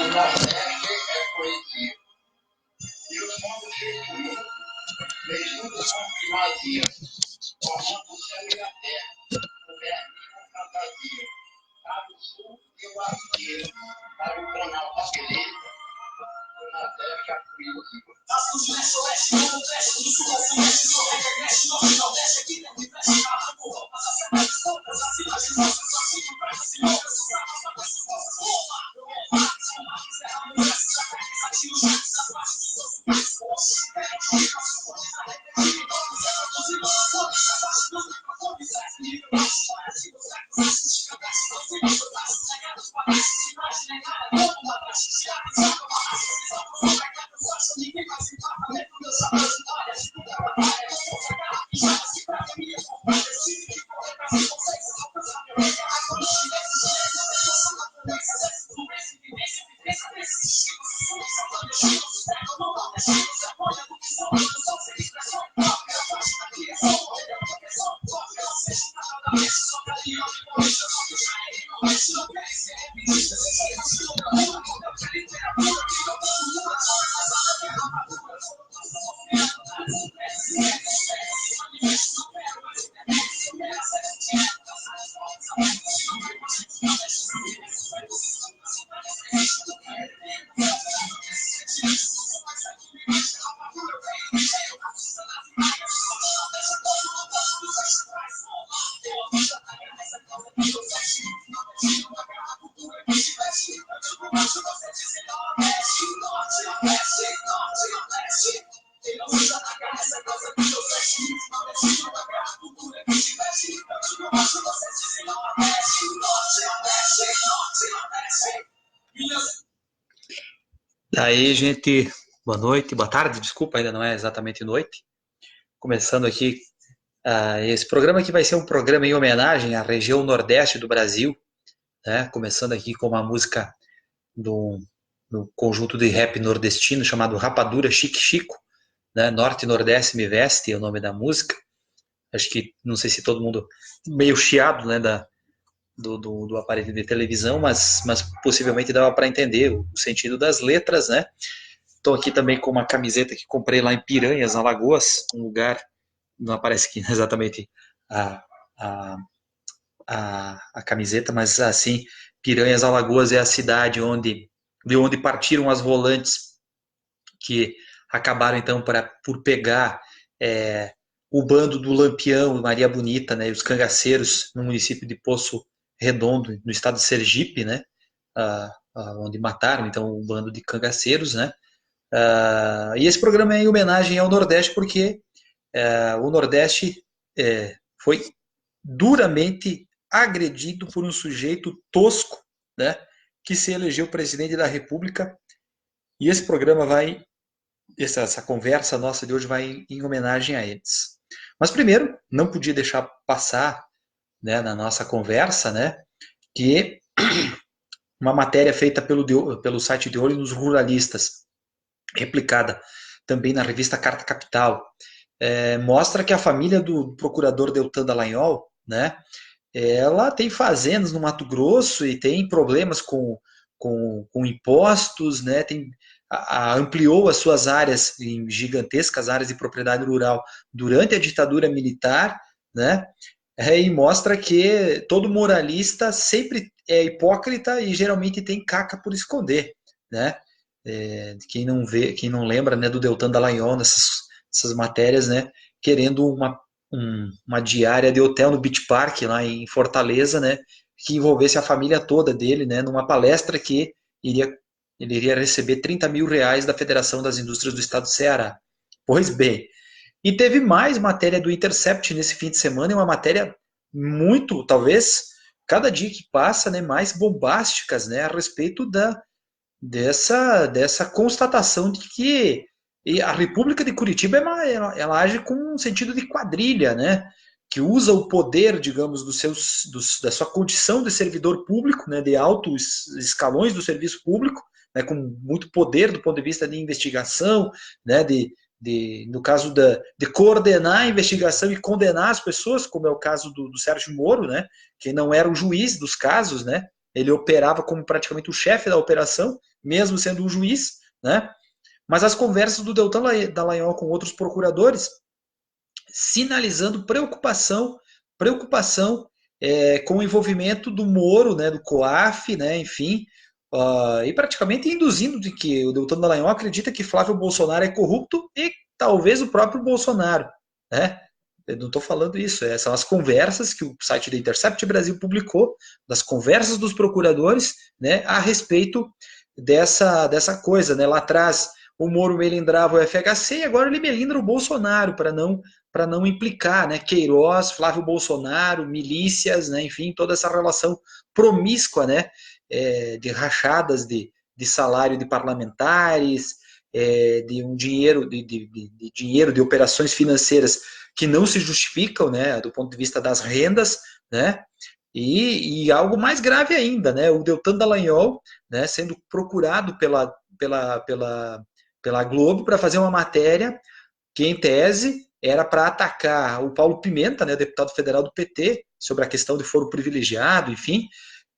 Nordeste é poesia. E os povos genuínos, mesmo com primazia, formando o céu e a terra, cobertos com fantasia. Para o sul, eu vazio, para o canal da beleza, do Nordeste a poesia. Faço de leste a oeste, não veste, do sul ao sudeste, sou regreste, norte e nordeste, aqui não me veste, arranco roupas, as sementes soltas, as cidades nossas, assim, pra cima, eu sou fraco, pra cima, Roma, encerramos esses ataques, ativos, as partes dos nossos mais fortes, as fontes, a repetir, vamos, erros e noções, as partes dos microfones, as nível, as histórias de você, as cabeças, os livros, os passos, chegados, palácios, imagem, nada, como uma taxa de aves, uma taxa de salvos, uma cagada, só ninguém vai se matar, dentro dos sabores, olha, de tudo, a batalha, eu sou sagrado, e já se pra mim, eu sou forte, eu tive que correr pra se vocês, eu vou usar meu rei, a quando eu tivesse, eu sou na tendência, vivência, vivência, desses estilos, são clandestinos, pegam, não nordestinos, se apoia do que são, não são sem expressão, própria, a parte da criação, morrer a proteção, própria, não seja nada da mente, só pra ali, onde morrer, eu sou que já errei, não mexe, não quer ser repetido, eu sou que não lembra, quando eu quero literatura, que eu posso mudar, só essa nada que é rapadura, eu sou do nosso sofrimento, das espécies, manifesto, não quero mais independência, eu quero acesso direto das áreas fortes, a mais possível, que eu não deixo Daí, gente, boa noite, boa tarde, desculpa, ainda não é exatamente noite. Começando aqui, esse programa aqui vai ser um programa em homenagem à região nordeste do Brasil, né? Começando aqui com uma música do conjunto de rap nordestino chamado Rapadura Chique Chico, né? Norte e Nordeste Me Veste é o nome da música. Acho que, não sei se todo mundo meio chiado, né, do aparelho de televisão, mas possivelmente dava para entender o sentido das letras, né? Estou aqui também com uma camiseta que comprei lá em Piranhas, Alagoas, um lugar, não aparece aqui exatamente a, a, a camiseta, mas assim, Piranhas, Alagoas é a cidade de onde partiram as volantes que acabaram então por pegar o bando do Lampião, Maria Bonita, né, e os cangaceiros no município de Poço Redondo, no estado de Sergipe, né, onde mataram então o bando de cangaceiros, né. E esse programa é em homenagem ao Nordeste, porque o Nordeste foi duramente agredido por um sujeito tosco, né, que se elegeu presidente da República. E esse programa essa conversa nossa de hoje vai em homenagem a eles. Mas primeiro, não podia deixar passar, né, na nossa conversa, né, que uma matéria feita pelo site de Olho nos Ruralistas, replicada também na revista Carta Capital, mostra que a família do procurador Deltan Dallagnol, né, ela tem fazendas no Mato Grosso e tem problemas com impostos, né, ampliou as suas áreas em gigantescas áreas de propriedade rural durante a ditadura militar, né, e mostra que todo moralista sempre é hipócrita e geralmente tem caca por esconder, né? Quem não vê, quem não lembra, né, do Deltan Dallagnol nessas matérias, né, querendo uma diária de hotel no Beach Park lá em Fortaleza, né, que envolvesse a família toda dele, né, numa palestra que ele iria receber R$30 mil da Federação das Indústrias do Estado do Ceará. Pois bem, e teve mais matéria do Intercept nesse fim de semana, e uma matéria muito, talvez, cada dia que passa, né, mais bombásticas, né, a respeito dessa constatação de que a República de Curitiba ela age com um sentido de quadrilha, né, que usa o poder, digamos, da sua condição de servidor público, né, de altos escalões do serviço público, né, com muito poder do ponto de vista de investigação, né, no caso de coordenar a investigação e condenar as pessoas, como é o caso do Sérgio Moro, né, que não era o juiz dos casos, né, ele operava como praticamente o chefe da operação, mesmo sendo um juiz, né? Mas as conversas do Deltan Dallagnol com outros procuradores, sinalizando preocupação com o envolvimento do Moro, né, do COAF, né, enfim, e praticamente induzindo de que o Deltan Dallagnol acredita que Flávio Bolsonaro é corrupto e talvez o próprio Bolsonaro, né? Eu não estou falando isso, são as conversas que o site da Intercept Brasil publicou, das conversas dos procuradores, né, a respeito dessa coisa, né? Lá atrás o Moro melindrava o FHC e agora ele melindra o Bolsonaro para não implicar, né? Queiroz, Flávio Bolsonaro, milícias, né? Enfim, toda essa relação promíscua, né? De rachadas de salário de parlamentares, de um dinheiro de dinheiro de operações financeiras que não se justificam, né? Do ponto de vista das rendas, né? E algo mais grave ainda, né? O Deltan Dallagnol, né? Sendo procurado pela Globo para fazer uma matéria que, em tese, era para atacar o Paulo Pimenta, né, deputado federal do PT, sobre a questão de foro privilegiado, enfim.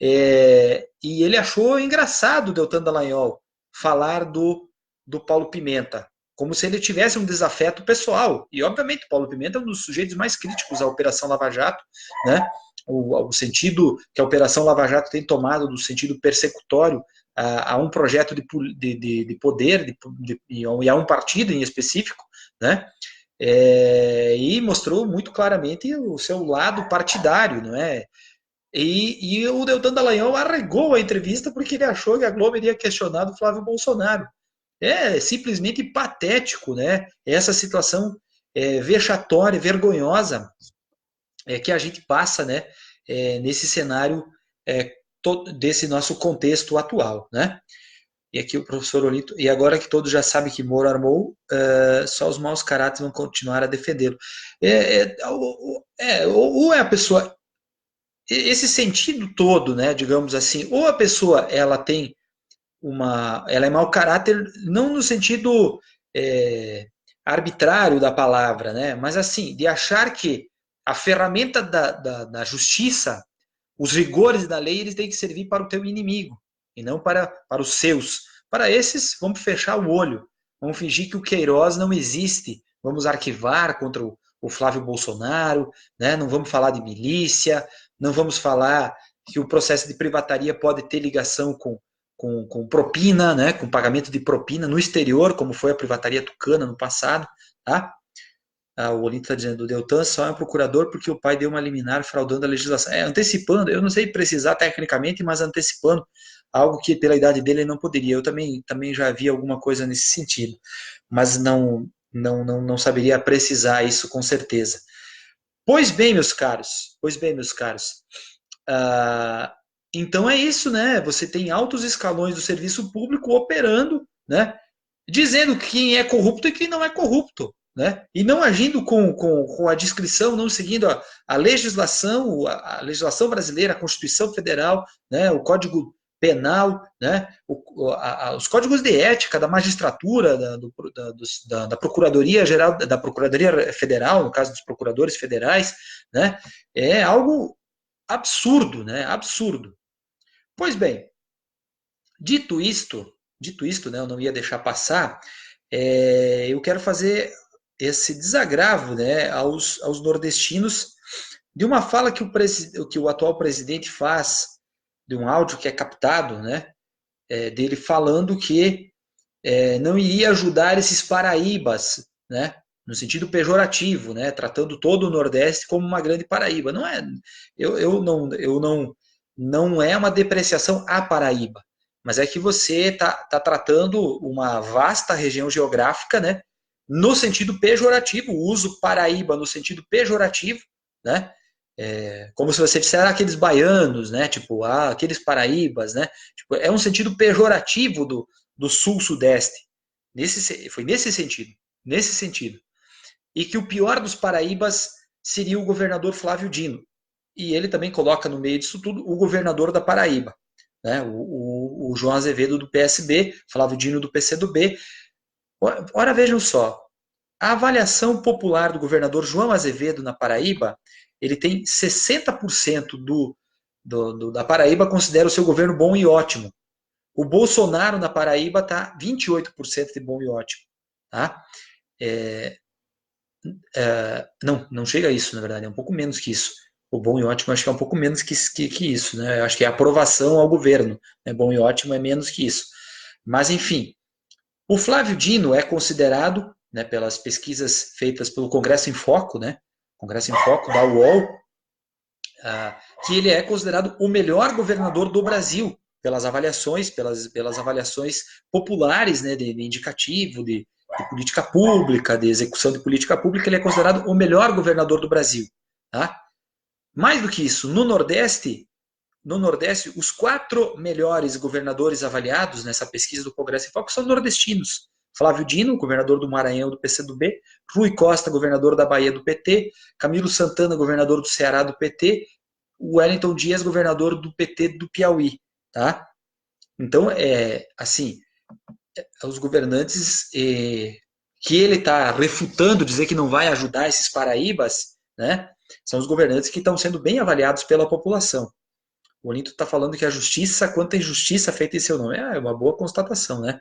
E ele achou engraçado o Deltan Dallagnol falar do Paulo Pimenta, como se ele tivesse um desafeto pessoal. E, obviamente, o Paulo Pimenta é um dos sujeitos mais críticos à Operação Lava Jato, né? O sentido que a Operação Lava Jato tem tomado, do sentido persecutório a um projeto de poder e a um partido em específico, né? E mostrou muito claramente o seu lado partidário, não é? E o Deltan Dallagnol arregou a entrevista porque ele achou que a Globo iria questionar do Flávio Bolsonaro. É simplesmente patético, né? Essa situação vexatória, vergonhosa que a gente passa, né? Nesse cenário desse nosso contexto atual, né? E aqui o professor Olito, e agora que todos já sabem que Moro armou, só os maus caráteres vão continuar a defendê-lo. Ou é a pessoa, esse sentido todo, né, digamos assim, ou a pessoa ela tem ela é mau caráter, não no sentido é, arbitrário da palavra, né, mas assim, de achar que a ferramenta da justiça, os rigores da lei, eles têm que servir para o teu inimigo e não para os seus. Para esses, vamos fechar o olho, vamos fingir que o Queiroz não existe, vamos arquivar contra o Flávio Bolsonaro, né? Não vamos falar de milícia, não vamos falar que o processo de privataria pode ter ligação com propina, né? Com pagamento de propina no exterior, como foi a privataria tucana no passado, tá? O Olinto está dizendo, o Deltan só é um procurador porque o pai deu uma liminar fraudando a legislação. Antecipando, eu não sei precisar tecnicamente, mas antecipando algo que pela idade dele ele não poderia. Eu também já vi alguma coisa nesse sentido, mas não saberia precisar isso com certeza. Pois bem, meus caros, então é isso, né? Você tem altos escalões do serviço público operando, né? Dizendo quem é corrupto e quem não é corrupto, né? E não agindo com a discrição, não seguindo a legislação, a legislação brasileira, a Constituição Federal, né? O Código Penal, né? Os códigos de ética da magistratura, da Procuradoria Geral, da Procuradoria Federal, no caso dos procuradores federais, né? É algo absurdo, né? Absurdo. Pois bem, dito isto, né, eu não ia deixar passar, eu quero fazer esse desagravo, né, aos nordestinos de uma fala que o atual presidente faz, de um áudio que é captado, né, dele falando que não iria ajudar esses paraíbas, né, no sentido pejorativo, né, tratando todo o Nordeste como uma grande Paraíba. Não é, não é uma depreciação à Paraíba, mas é que você está tratando uma vasta região geográfica, né, no sentido pejorativo, o uso Paraíba no sentido pejorativo, né, como se você dissesse aqueles baianos, né, tipo, aqueles paraíbas, né, tipo, é um sentido pejorativo do sul-sudeste. Foi nesse sentido. E que o pior dos paraíbas seria o governador Flávio Dino. E ele também coloca no meio disso tudo o governador da Paraíba, né, o João Azevedo do PSB, Flávio Dino do PCdoB. Ora, vejam só, a avaliação popular do governador João Azevedo na Paraíba, ele tem 60% da Paraíba considera o seu governo bom e ótimo. O Bolsonaro na Paraíba está 28% de bom e ótimo. Tá? Não chega a isso, na verdade, é um pouco menos que isso. O bom e ótimo acho que é um pouco menos que isso. Né? Eu acho que é aprovação ao governo. Né? Bom e ótimo é menos que isso. Mas, enfim, o Flávio Dino é considerado, né, pelas pesquisas feitas pelo Congresso em Foco, né, Congresso em Foco da UOL, que ele é considerado o melhor governador do Brasil, pelas avaliações populares, né, de indicativo, de política pública, de execução de política pública, ele é considerado o melhor governador do Brasil. Tá? Mais do que isso, no Nordeste, os 4 melhores governadores avaliados nessa pesquisa do Congresso em Foco são nordestinos. Flávio Dino, governador do Maranhão do PCdoB, Rui Costa, governador da Bahia do PT, Camilo Santana, governador do Ceará do PT, Wellington Dias, governador do PT do Piauí. Tá? Então, os governantes que ele está refutando, dizer que não vai ajudar esses paraíbas, né, são os governantes que estão sendo bem avaliados pela população. O Olinto está falando que a justiça, quanta injustiça feita em seu nome. É uma boa constatação, né?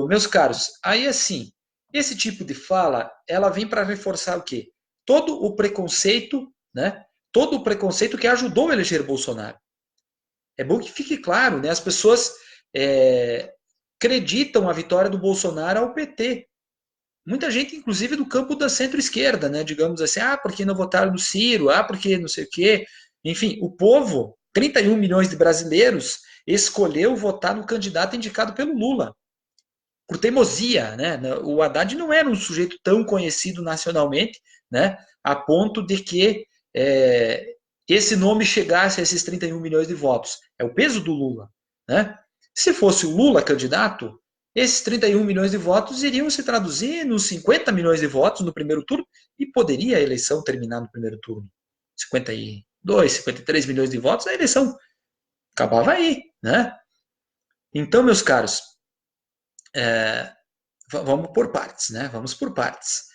Meus caros, aí assim, esse tipo de fala, ela vem para reforçar o quê? Todo o preconceito, né? Todo o preconceito que ajudou a eleger Bolsonaro. É bom que fique claro, né? As pessoas acreditam a vitória do Bolsonaro ao PT. Muita gente, inclusive, do campo da centro-esquerda, né? Digamos assim, porque não votaram no Ciro, porque não sei o quê. Enfim, o povo, 31 milhões de brasileiros, escolheu votar no candidato indicado pelo Lula. Por teimosia, né? O Haddad não era um sujeito tão conhecido nacionalmente, né? A ponto de que esse nome chegasse a esses 31 milhões de votos. É o peso do Lula, né? Se fosse o Lula candidato, esses 31 milhões de votos iriam se traduzir nos 50 milhões de votos no primeiro turno e poderia a eleição terminar no primeiro turno. 52, 53 milhões de votos, a eleição acabava aí, né? Então, meus caros, vamos por partes, né? Vamos por partes.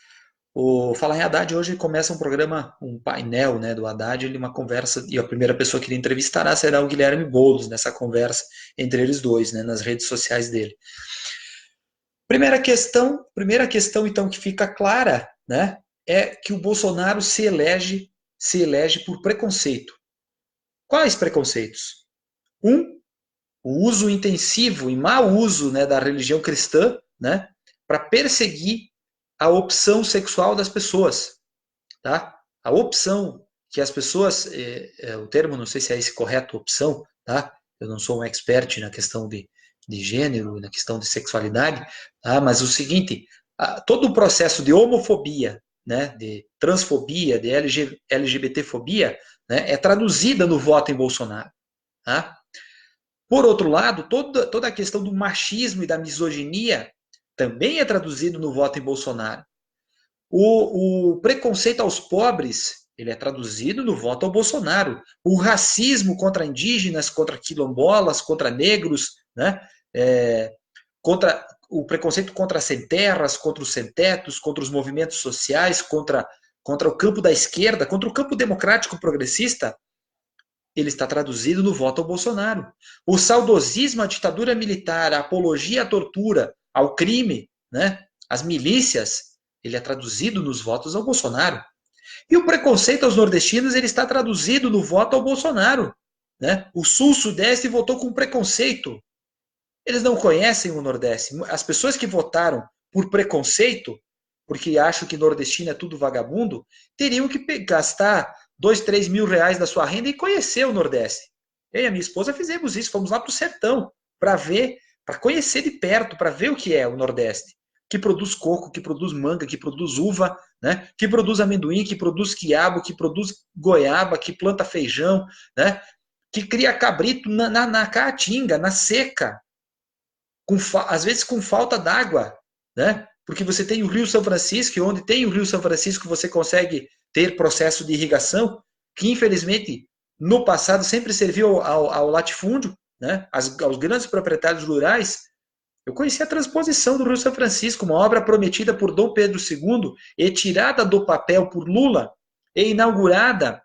O Falar em Haddad hoje começa um programa, um painel, né, do Haddad, uma conversa, e a primeira pessoa que ele entrevistará será o Guilherme Boulos, nessa conversa entre eles dois, né, nas redes sociais dele. Primeira questão então que fica clara, né, é que o Bolsonaro se elege por preconceito. Quais preconceitos? O uso intensivo e mau uso, né, da religião cristã, né, para perseguir a opção sexual das pessoas, tá? A opção que as pessoas, o termo, não sei se é esse correto, opção, tá? Eu não sou um expert na questão de gênero, na questão de sexualidade, tá? Mas o seguinte, todo o processo de homofobia, né, de transfobia, de LGBTfobia, né, é traduzida no voto em Bolsonaro, tá? Por outro lado, toda a questão do machismo e da misoginia também é traduzido no voto em Bolsonaro. O preconceito aos pobres, ele é traduzido no voto ao Bolsonaro. O racismo contra indígenas, contra quilombolas, contra negros, né? Contra o preconceito contra sem terras, contra os sem tetos, contra os movimentos sociais, contra o campo da esquerda, contra o campo democrático progressista, ele está traduzido no voto ao Bolsonaro. O saudosismo à ditadura militar, a apologia à tortura, ao crime, né? As milícias, ele é traduzido nos votos ao Bolsonaro. E o preconceito aos nordestinos, ele está traduzido no voto ao Bolsonaro, né? O Sul-Sudeste votou com preconceito. Eles não conhecem o Nordeste. As pessoas que votaram por preconceito, porque acham que nordestino é tudo vagabundo, teriam que gastar 2, 3 mil reais da sua renda e conhecer o Nordeste. Eu e a minha esposa fizemos isso, fomos lá para o sertão para ver, para conhecer de perto, para ver o que é o Nordeste. Que produz coco, que produz manga, que produz uva, né? Que produz amendoim, que produz quiabo, que produz goiaba, que planta feijão, né? Que cria cabrito na caatinga, na seca, às vezes com falta d'água, né? Porque você tem o Rio São Francisco, e onde tem o Rio São Francisco você consegue ter processo de irrigação, que infelizmente no passado sempre serviu ao latifúndio, né? Aos grandes proprietários rurais. Eu conheci a transposição do Rio São Francisco, uma obra prometida por Dom Pedro II e tirada do papel por Lula e inaugurada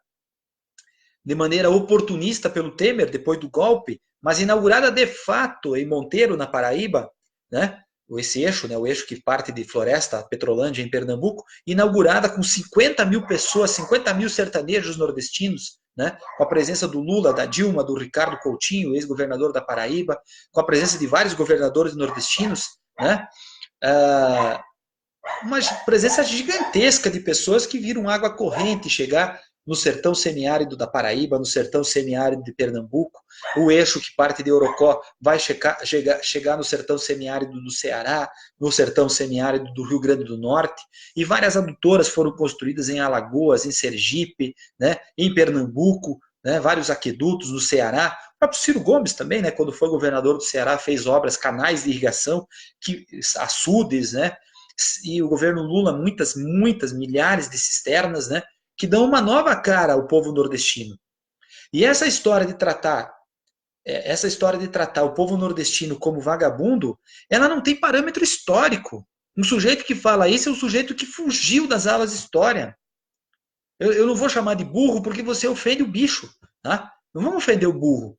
de maneira oportunista pelo Temer, depois do golpe, mas inaugurada de fato em Monteiro, na Paraíba, né? Esse eixo, né, o eixo que parte de Floresta, Petrolândia, em Pernambuco, inaugurada com 50 mil pessoas, 50 mil sertanejos nordestinos, né, com a presença do Lula, da Dilma, do Ricardo Coutinho, ex-governador da Paraíba, com a presença de vários governadores nordestinos, né, uma presença gigantesca de pessoas que viram água corrente chegar no sertão semiárido da Paraíba, no sertão semiárido de Pernambuco, o eixo que parte de Orocó vai chegar no sertão semiárido do Ceará, no sertão semiárido do Rio Grande do Norte, e várias adutoras foram construídas em Alagoas, em Sergipe, né, em Pernambuco, né, vários aquedutos no Ceará. O próprio Ciro Gomes também, né, quando foi governador do Ceará, fez obras, canais de irrigação, açudes, né, e o governo Lula, muitas, milhares de cisternas, né, que dão uma nova cara ao povo nordestino. E essa história de tratar o povo nordestino como vagabundo, ela não tem parâmetro histórico. Um sujeito que fala isso é um sujeito que fugiu das aulas de história. Eu não vou chamar de burro porque você ofende o bicho, tá? Não vamos ofender o burro.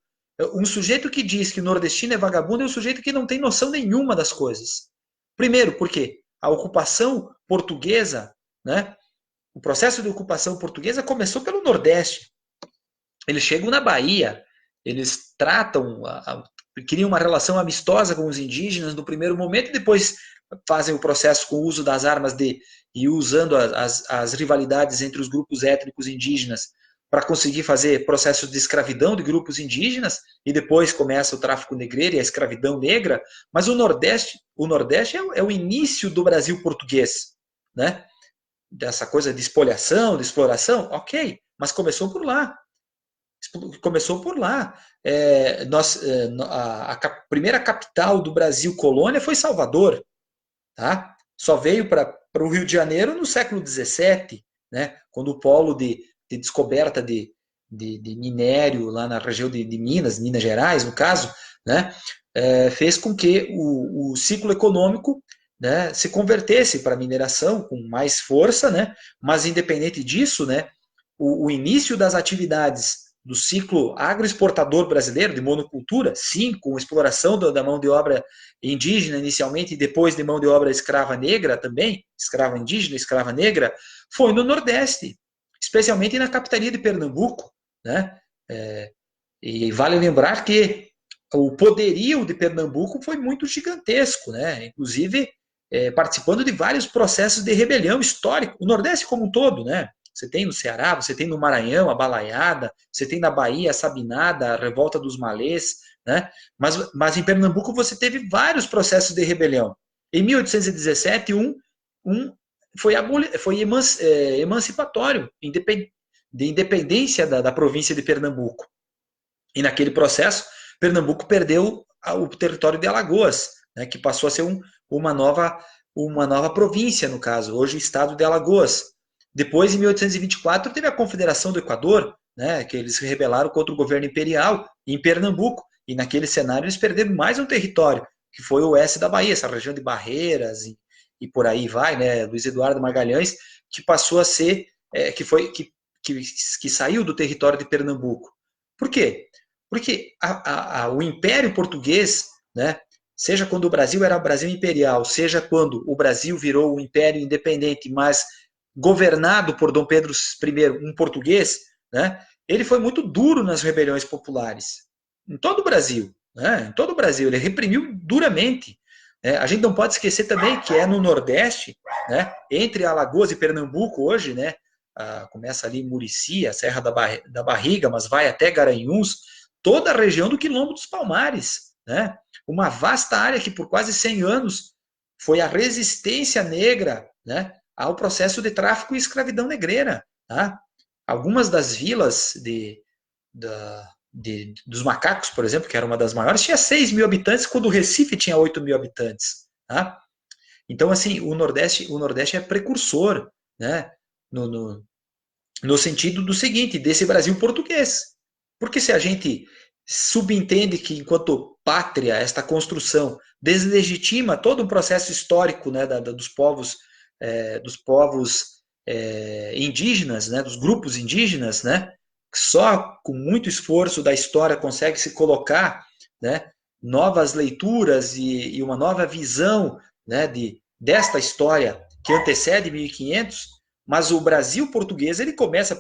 Um sujeito que diz que o nordestino é vagabundo é um sujeito que não tem noção nenhuma das coisas. Primeiro, porque a ocupação portuguesa, né, o processo de ocupação portuguesa começou pelo Nordeste. Eles chegam na Bahia, eles criam uma relação amistosa com os indígenas no primeiro momento e depois fazem o processo com o uso das armas e usando as rivalidades entre os grupos étnicos indígenas para conseguir fazer processos de escravidão de grupos indígenas, e depois começa o tráfico negreiro e a escravidão negra. Mas o Nordeste é o início do Brasil português, né? Dessa coisa de espoliação, de exploração, ok, mas começou por lá. A primeira capital do Brasil colônia foi Salvador, tá? Só veio para o Rio de Janeiro no século XVII, né? Quando o polo de descoberta de minério lá na região de Minas Gerais, no caso, né? Fez com que o ciclo econômico, né, se convertesse para a mineração com mais força, né? Mas independente disso, né, o início das atividades do ciclo agroexportador brasileiro, de monocultura, sim, com exploração da mão de obra indígena inicialmente e depois de mão de obra escrava negra também, escrava indígena, escrava negra, foi no Nordeste, especialmente na capitania de Pernambuco, né? E vale lembrar que o poderio de Pernambuco foi muito gigantesco, né? Inclusive participando de vários processos de rebelião histórico, o Nordeste como um todo, né? Você tem no Ceará, você tem no Maranhão a Balaiada, você tem na Bahia a Sabinada, a Revolta dos Malês, né? Mas em Pernambuco você teve vários processos de rebelião. Em 1817, foi emancipatório, de independência da província de Pernambuco. E naquele processo, Pernambuco perdeu o território de Alagoas, né, que passou a ser uma nova província, no caso, hoje o estado de Alagoas. Depois, em 1824, teve a Confederação do Equador, né, que eles se rebelaram contra o governo imperial em Pernambuco, e naquele cenário eles perderam mais um território, que foi o oeste da Bahia, essa região de Barreiras e por aí vai, né, Luiz Eduardo Magalhães, que passou a ser, que saiu do território de Pernambuco. Por quê? Porque o Império Português, né, seja quando o Brasil era o Brasil imperial, seja quando o Brasil virou um império independente, mas governado por Dom Pedro I, um português, né, ele foi muito duro nas rebeliões populares. Em todo o Brasil. Né, em todo o Brasil. Ele reprimiu duramente. A gente não pode esquecer também que é no Nordeste, né, entre Alagoas e Pernambuco hoje, né, começa ali em Murici, a Serra da Barriga, mas vai até Garanhuns, toda a região do Quilombo dos Palmares, né? Uma vasta área que por quase 100 anos foi a resistência negra, né, ao processo de tráfico e escravidão negreira. Tá? Algumas das vilas dos macacos, por exemplo, que era uma das maiores, tinha 6 mil habitantes, quando o Recife tinha 8 mil habitantes. Tá? Então, assim, o Nordeste é precursor, né, no sentido do seguinte, desse Brasil português. Porque se a gente subentende que, enquanto pátria, esta construção deslegitima todo um processo histórico, né, dos povos indígenas, né, dos grupos indígenas, né, só com muito esforço da história consegue se colocar, né, novas leituras e uma nova visão, né, desta história que antecede 1500, mas o Brasil português ele começa